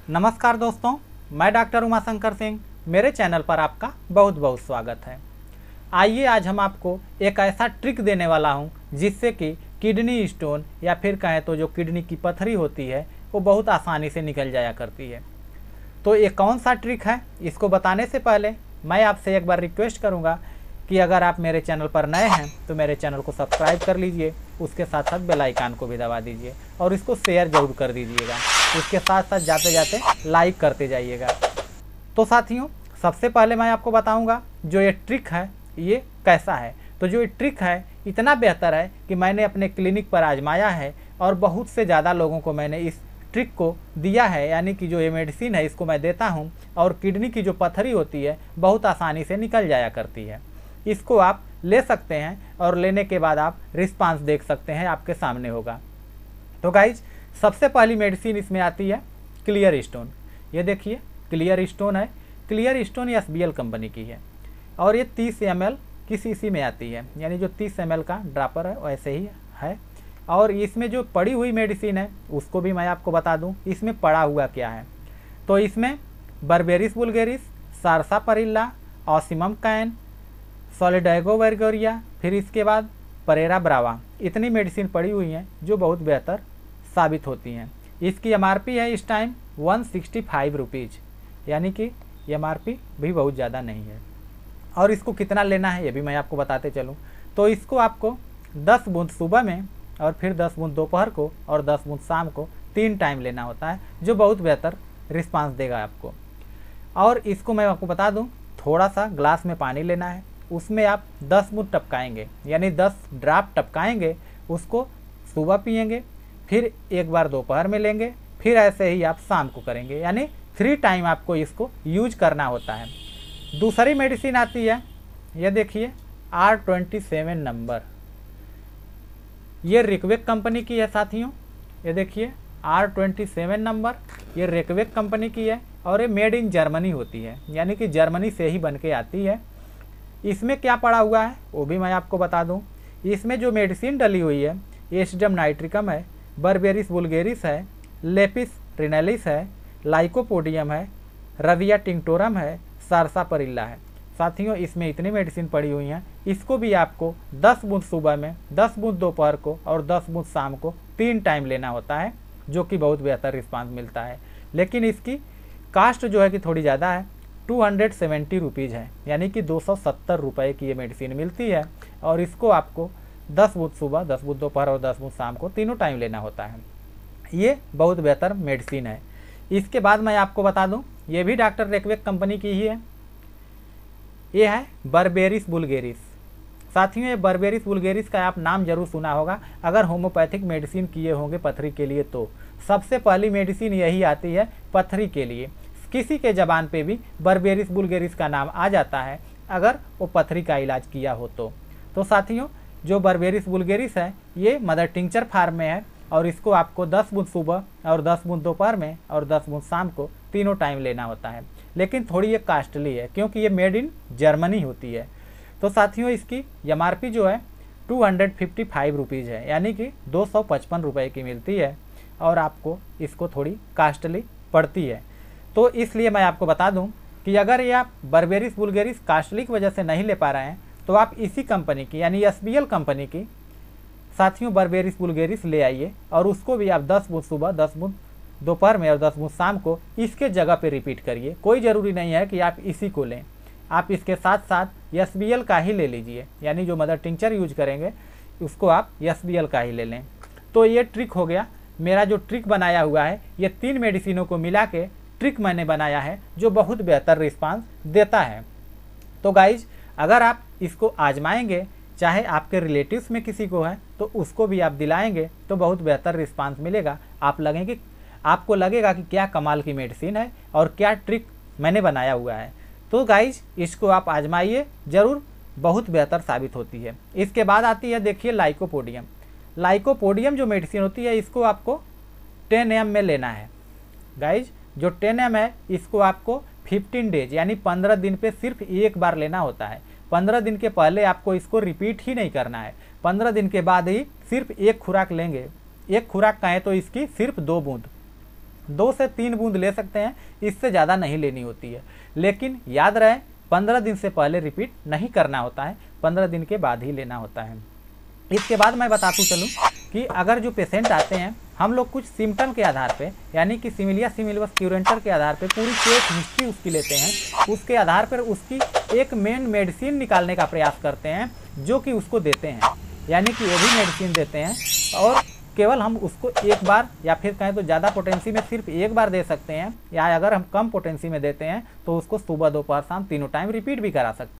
नमस्कार दोस्तों, मैं डॉक्टर उमाशंकर सिंह। मेरे चैनल पर आपका बहुत बहुत स्वागत है। आइए आज हम आपको एक ऐसा ट्रिक देने वाला हूं जिससे कि किडनी स्टोन या फिर कहें तो जो किडनी की पथरी होती है वो बहुत आसानी से निकल जाया करती है। तो ये कौन सा ट्रिक है, इसको बताने से पहले मैं आपसे एक बार रिक्वेस्ट करूँगा कि अगर आप मेरे चैनल पर नए हैं तो मेरे चैनल को सब्सक्राइब कर लीजिए, उसके साथ साथ बेल आइकन को भी दबा दीजिए और इसको शेयर ज़रूर कर दीजिएगा। उसके साथ साथ जाते जाते लाइक करते जाइएगा। तो साथियों, सबसे पहले मैं आपको बताऊंगा जो ये ट्रिक है ये कैसा है। तो जो ये ट्रिक है इतना बेहतर है कि मैंने अपने क्लिनिक पर आजमाया है और बहुत से ज़्यादा लोगों को मैंने इस ट्रिक को दिया है, यानी कि जो ये मेडिसिन है इसको मैं देता हूँ और किडनी की जो पथरी होती है बहुत आसानी से निकल जाया करती है। इसको आप ले सकते हैं और लेने के बाद आप रिस्पांस देख सकते हैं, आपके सामने होगा। तो गाइज, सबसे पहली मेडिसिन इसमें आती है क्लियर स्टोन। ये देखिए क्लियर स्टोन है। क्लियर स्टोन एसबीएल कंपनी की है और ये 30 ml की शीशी में आती है, यानी जो 30 ml का ड्रापर है वैसे ही है। और इसमें जो पड़ी हुई मेडिसिन है उसको भी मैं आपको बता दूं इसमें पड़ा हुआ क्या है। तो इसमें बर्बेरिस वुल्गेरिस, सारसापरिल्ला, ऑसिमम कैन, सॉलिडैगो वर्गोरिया, फिर इसके बाद परेरा ब्रावा, इतनी मेडिसिन पड़ी हुई हैं जो बहुत बेहतर साबित होती हैं। इसकी एमआरपी है इस टाइम 165 रुपीज़, यानी कि एमआरपी भी बहुत ज़्यादा नहीं है। और इसको कितना लेना है ये भी मैं आपको बताते चलूँ। तो इसको आपको 10 बूंद सुबह में और फिर 10 बूंद दोपहर को और 10 बूंद शाम को 3 टाइम लेना होता है, जो बहुत बेहतर रिस्पांस देगा आपको। और इसको मैं आपको बता दूं, थोड़ा सा ग्लास में पानी लेना है, उसमें आप 10 बूंद टपकाएंगे, यानी 10 ड्राप टपकाएंगे, उसको सुबह पिएंगे, फिर एक बार दोपहर में लेंगे, फिर ऐसे ही आप शाम को करेंगे, यानी 3 टाइम आपको इसको यूज करना होता है। दूसरी मेडिसिन आती है, ये देखिए R27 नंबर, ये रिक्वेक कंपनी की है साथियों। ये देखिए R27 नंबर, ये रिक्वेक कंपनी की है और ये मेड इन जर्मनी होती है, यानी कि जर्मनी से ही बन के आती है। इसमें क्या पड़ा हुआ है वो भी मैं आपको बता दूं। इसमें जो मेडिसिन डली हुई है एस्डियम नाइट्रिकम है, बर्बेरिस वुल्गेरिस है, लेपिस रिनेलिस है, लाइकोपोडियम है, रविया टिंक्टोरम है, सारसापरिल्ला है। साथियों, इसमें इतनी मेडिसिन पड़ी हुई हैं, इसको भी आपको 10 बूंद सुबह में, 10 बूंद दोपहर को और 10 बूंद शाम को 3 टाइम लेना होता है, जो कि बहुत बेहतर रिस्पांस मिलता है। लेकिन इसकी कास्ट जो है कि थोड़ी ज़्यादा है, 270 रुपीज़ है, यानी कि 270 रुपये की ये मेडिसिन मिलती है। और इसको आपको 10 बूंद सुबह, 10 बूंद दोपहर और 10 बूंद शाम को तीनों टाइम लेना होता है। ये बहुत बेहतर मेडिसिन है। इसके बाद मैं आपको बता दूं, ये भी डॉक्टर रेक्वेक कंपनी की ही है। ये है बर्बेरिस वुल्गेरिस। साथियों, ये बर्बेरिस वुल्गेरिस का आप नाम जरूर सुना होगा अगर होम्योपैथिक मेडिसिन किए होंगे पथरी के लिए। तो सबसे पहली मेडिसिन यही आती है पथरी के लिए। किसी के ज़बान पे भी बर्बेरिस वुल्गेरिस का नाम आ जाता है अगर वो पथरी का इलाज किया हो तो साथियों, जो बर्बेरिस वुल्गेरिस है ये मदर टिंचर फार्म में है और इसको आपको 10 बूंद सुबह और 10 बूंद दोपहर में और 10 बूंद शाम को तीनों टाइम लेना होता है। लेकिन थोड़ी ये कास्टली है क्योंकि ये मेड इन जर्मनी होती है। तो साथियों, इसकी एमआरपी जो है 255 रुपीज़ है, यानी कि 255 रुपये की मिलती है और आपको इसको थोड़ी कास्टली पड़ती है। तो इसलिए मैं आपको बता दूं कि अगर ये आप बर्बेरिस वुल्गेरिस कास्टली की वजह से नहीं ले पा रहे हैं तो आप इसी कंपनी की यानी एसबीएल कंपनी की साथियों बर्बेरिस वुल्गेरिस ले आइए और उसको भी आप 10 बूंद सुबह, 10 बूंद दोपहर में और 10 बूंद शाम को इसके जगह पे रिपीट करिए। कोई ज़रूरी नहीं है कि आप इसी को लें, आप इसके साथ साथ एसबीएल का ही ले लीजिए, यानी जो मदर टिंचर यूज करेंगे उसको आप एसबीएल का ही ले लें। तो ये ट्रिक हो गया। मेरा जो ट्रिक बनाया हुआ है ये 3 मेडिसिनों को मिला के ट्रिक मैंने बनाया है जो बहुत बेहतर रिस्पांस देता है। तो गाइज, अगर आप इसको आजमाएंगे, चाहे आपके रिलेटिव्स में किसी को है तो उसको भी आप दिलाएंगे तो बहुत बेहतर रिस्पांस मिलेगा। आपको लगेगा कि क्या कमाल की मेडिसिन है और क्या ट्रिक मैंने बनाया हुआ है। तो गाइज, इसको आप आजमाइए ज़रूर, बहुत बेहतर साबित होती है। इसके बाद आती है देखिए लाइकोपोडियम। लाइकोपोडियम जो मेडिसिन होती है इसको आपको 10 ml में लेना है। गाइज, जो 10 ml है इसको आपको 15 डेज यानी 15 दिन पे सिर्फ एक बार लेना होता है। 15 दिन के पहले आपको इसको रिपीट ही नहीं करना है। 15 दिन के बाद ही सिर्फ एक खुराक लेंगे। एक खुराक कहें तो इसकी सिर्फ 2 बूंद 2 से 3 बूंद ले सकते हैं, इससे ज़्यादा नहीं लेनी होती है। लेकिन याद रहे 15 दिन से पहले रिपीट नहीं करना होता है, 15 दिन के बाद ही लेना होता है। इसके बाद मैं बताता चलूँ कि अगर जो पेशेंट आते हैं, हम लोग कुछ सिम्टम के आधार पे, यानी कि सिमिलिया सिमिलबस क्यूरेंटर के आधार पे पूरी केस हिस्ट्री उसकी लेते हैं। उसके आधार पर उसकी एक मेन मेडिसिन निकालने का प्रयास करते हैं, जो कि उसको देते हैं, यानी कि वो भी मेडिसिन देते हैं। और केवल हम उसको एक बार या फिर कहें तो ज़्यादा पोटेंसी में सिर्फ एक बार दे सकते हैं, या अगर हम कम पोटेंसी में देते हैं तो उसको सुबह दोपहर शाम तीनों टाइम रिपीट भी करा सकते हैं।